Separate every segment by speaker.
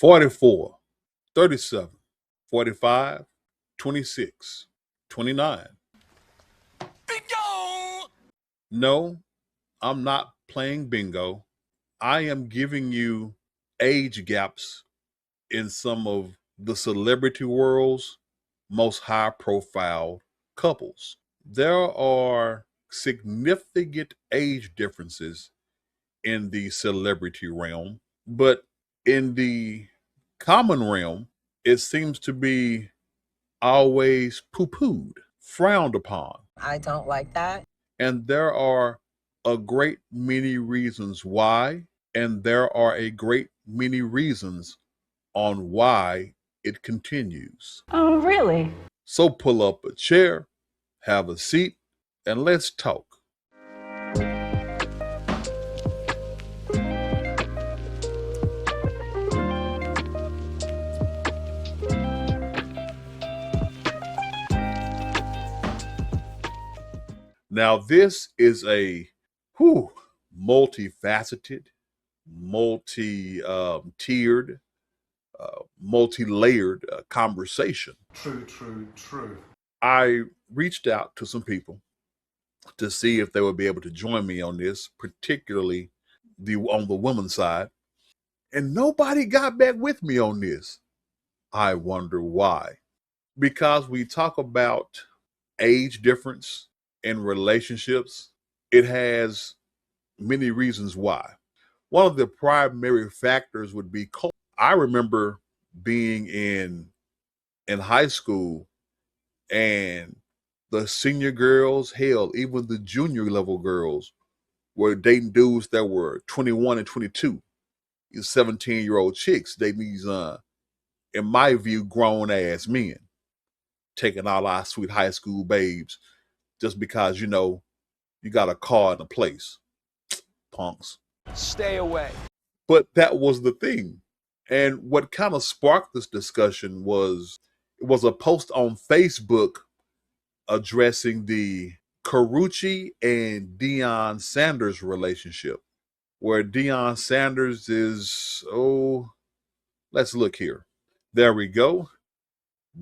Speaker 1: 44, 37, 45, 26, 29.
Speaker 2: Bingo!
Speaker 1: No, I'm not playing bingo. I am giving you age gaps in some of the celebrity world's most high profile couples. There are significant age differences in the celebrity realm, but in the common realm, it seems to be always poo pooed, frowned upon.
Speaker 3: I don't like that.
Speaker 1: And there are a great many reasons why, and there are a great many reasons on why it continues.
Speaker 4: Oh, really?
Speaker 1: So pull up a chair, have a seat, and let's talk. Now, this is a multifaceted, multi-tiered, multi-layered conversation.
Speaker 2: True.
Speaker 1: I reached out to some people to see if they would be able to join me on this, particularly on the woman's side, and nobody got back with me on this. I wonder why. Because we talk about age difference in relationships, it has many reasons why. One of the primary factors would be culture. I remember being in high school, and the senior girls, hell, even the junior level girls were dating dudes that were 21 and 22. These 17-year-old chicks dating these, in my view, grown ass men, taking all our sweet high school babes just because, you got a car and a place. Punks.
Speaker 2: Stay away.
Speaker 1: But that was the thing. And what kind of sparked this discussion was a post on Facebook addressing the Karrueche and Deion Sanders relationship, where Deion Sanders is, let's look here. There we go.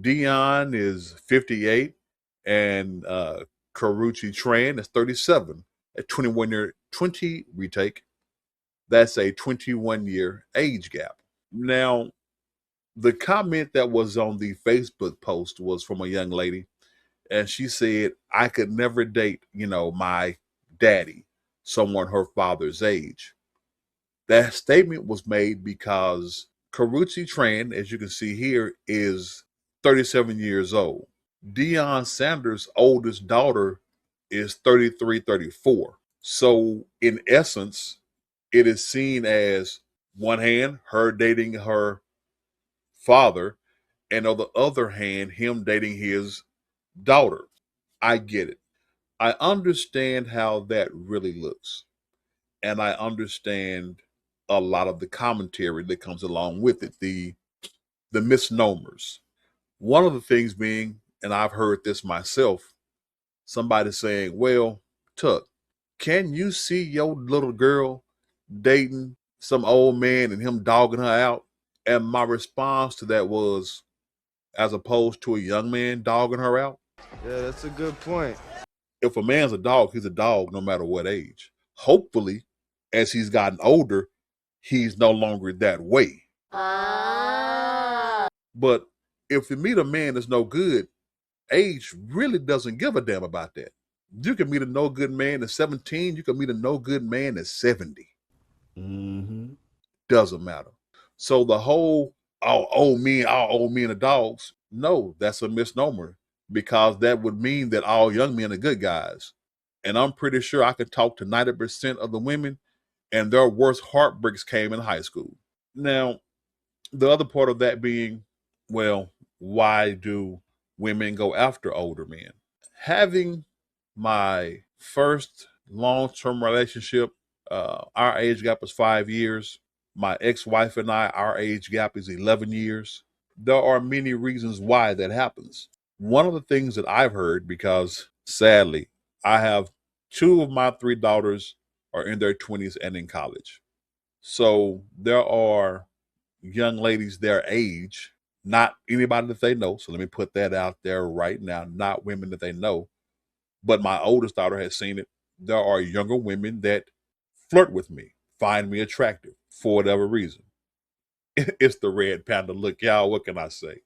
Speaker 1: Deion is 58 and Karrueche Tran is 37. A 20 retake. That's a 21-year age gap. Now, the comment that was on the Facebook post was from a young lady, and she said, I could never date, my daddy, someone her father's age. That statement was made because Karrueche Tran, as you can see here, is 37 years old. Deion Sanders' oldest daughter is 33, 34. So in essence, it is seen as, one hand, her dating her father, and on the other hand, him dating his daughter. I get it. I understand how that really looks. And I understand a lot of the commentary that comes along with it, the misnomers. One of the things being, and I've heard this myself, somebody saying, well, Tuck, can you see your little girl dating some old man and him dogging her out? And my response to that was, as opposed to a young man dogging her out.
Speaker 5: Yeah, that's a good point.
Speaker 1: If a man's a dog, he's a dog no matter what age. Hopefully, as he's gotten older, he's no longer that way. But if you meet a man that's no good, age really doesn't give a damn about that. You can meet a no good man at 17. You can meet a no good man at 70. Doesn't matter. So the whole, all old men are dogs. No, that's a misnomer, because that would mean that all young men are good guys. And I'm pretty sure I could talk to 90% of the women, and their worst heartbreaks came in high school. Now, the other part of that being, well, why do women go after older men? Having my first long-term relationship, our age gap was 5 years. My ex-wife and I, our age gap is 11 years. There are many reasons why that happens. One of the things that I've heard, because sadly, I have 2 of my 3 daughters are in their 20s and in college. So there are young ladies their age, not anybody that they know. So let me put that out there right now, not women that they know. But my oldest daughter has seen it. There are younger women that flirt with me, find me attractive for whatever reason. It's the red panda look, y'all. What can I say?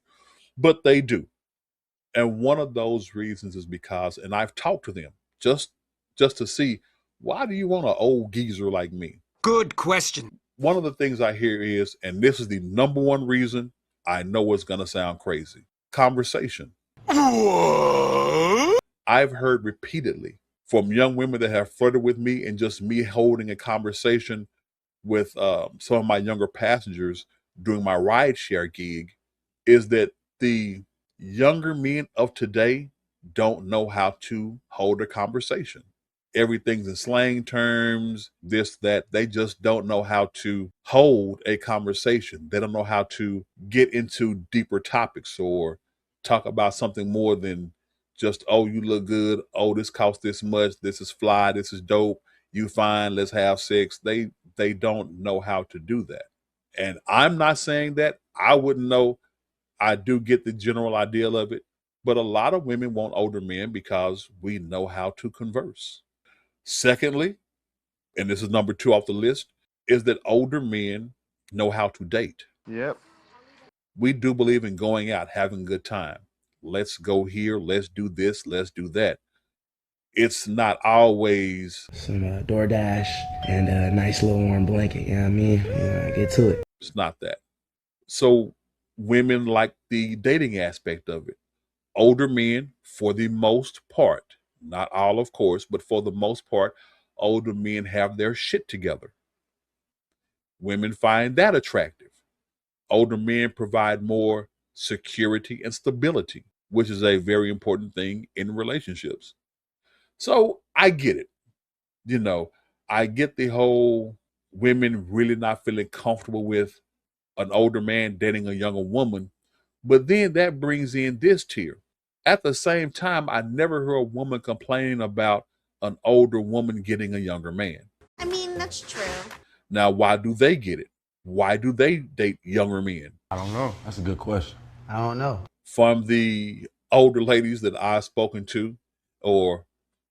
Speaker 1: But they do. And one of those reasons is because, and I've talked to them just to see, why do you want an old geezer like me?
Speaker 2: Good question.
Speaker 1: One of the things I hear is, and this is the number one reason, I know it's going to sound crazy, conversation.
Speaker 2: What?
Speaker 1: I've heard repeatedly from young women that have flirted with me, and just me holding a conversation with some of my younger passengers during my rideshare gig, is that the younger men of today don't know how to hold a conversation. Everything's in slang terms, this, that. They just don't know how to hold a conversation. They don't know how to get into deeper topics or talk about something more than just, oh, you look good. Oh, this costs this much. This is fly. This is dope. You fine. Let's have sex. They don't know how to do that. And I'm not saying that. I wouldn't know. I do get the general idea of it. But a lot of women want older men because we know how to converse. Secondly, and this is number 2 off the list, is that older men know how to date.
Speaker 5: Yep.
Speaker 1: We do believe in going out, having a good time. Let's go here. Let's do this. Let's do that. It's not always
Speaker 3: some DoorDash and a nice little warm blanket. You know what I mean? Get to it.
Speaker 1: It's not that. So women like the dating aspect of it. Older men, for the most part, not all, of course, but for the most part, older men have their shit together. Women find that attractive. Older men provide more security and stability, which is a very important thing in relationships. So I get it. You know, I get the whole women really not feeling comfortable with an older man dating a younger woman. But then that brings in this tier. At the same time, I never heard a woman complaining about an older woman getting a younger man.
Speaker 4: I mean, that's true.
Speaker 1: Now, why do they get it? Why do they date younger men?
Speaker 6: I don't know. That's a good question.
Speaker 3: I don't know.
Speaker 1: From the older ladies that I've spoken to,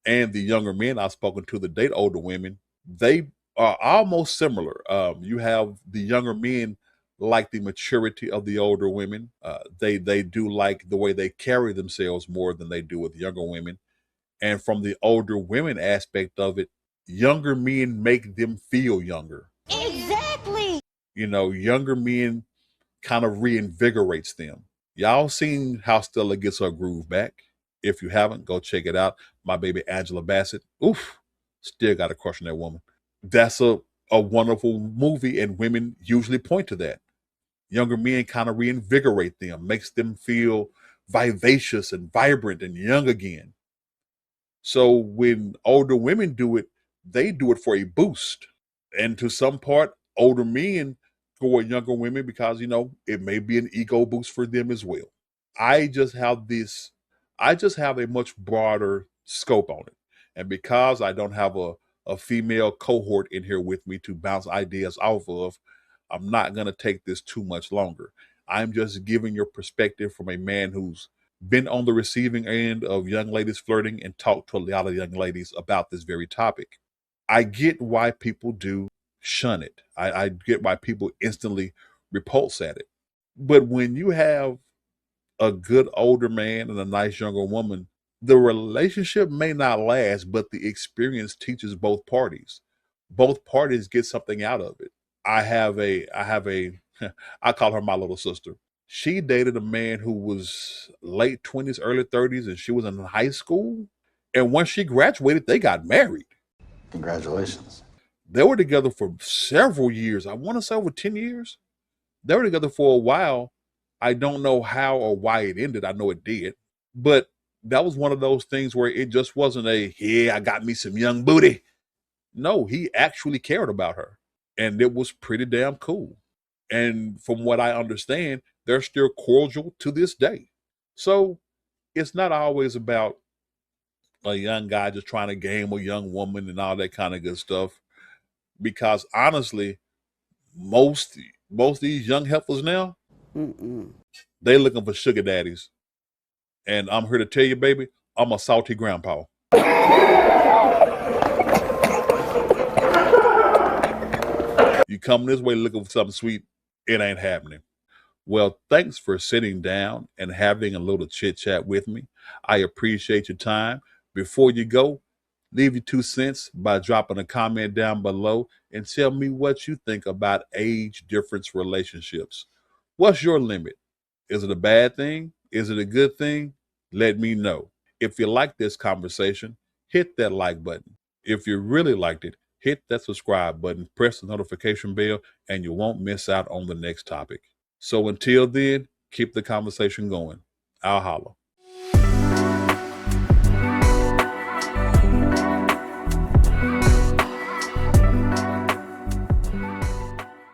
Speaker 1: and the younger men I've spoken to that date older women, they are almost similar. You have the younger men like the maturity of the older women. They do like the way they carry themselves more than they do with younger women. And from the older women aspect of it, younger men make them feel younger.
Speaker 4: Exactly.
Speaker 1: You know, younger men kind of reinvigorates them. Y'all seen how Stella gets her groove back? If you haven't, go check it out. My baby Angela Bassett. Oof, still got a crush on that woman. That's a wonderful movie, and women usually point to that. Younger men kind of reinvigorate them, makes them feel vivacious and vibrant and young again. So when older women do it, they do it for a boost. And to some part, older men go with younger women because, you know, it may be an ego boost for them as well. I just have a much broader scope on it. And because I don't have a female cohort in here with me to bounce ideas off of, I'm not going to take this too much longer. I'm just giving your perspective from a man who's been on the receiving end of young ladies flirting and talked to a lot of young ladies about this very topic. I get why people do shun it. I get why people instantly repulse at it. But when you have a good older man and a nice younger woman, the relationship may not last, but the experience teaches both parties. Both parties get something out of it. I have a I call her my little sister. She dated a man who was late 20s, early 30s, and she was in high school. And once she graduated, they got married.
Speaker 6: Congratulations.
Speaker 1: They were together for several years. I want to say over 10 years. They were together for a while. I don't know how or why it ended. I know it did. But that was one of those things where it just wasn't I got me some young booty. No, he actually cared about her. And it was pretty damn cool. And from what I understand, they're still cordial to this day. So it's not always about a young guy just trying to game a young woman and all that kind of good stuff. Because honestly, most most of these young heifers now, they looking for sugar daddies. And I'm here to tell you, baby, I'm a salty grandpa. You come this way looking for something sweet, it ain't happening. Well, thanks for sitting down and having a little chit chat with me. I appreciate your time. Before you go, leave your 2 cents by dropping a comment down below and tell me what you think about age difference relationships. What's your limit? Is it a bad thing? Is it a good thing? Let me know. If you like this conversation, hit that like button. If you really liked it, hit that subscribe button, press the notification bell, and you won't miss out on the next topic. So until then, keep the conversation going. I'll holla.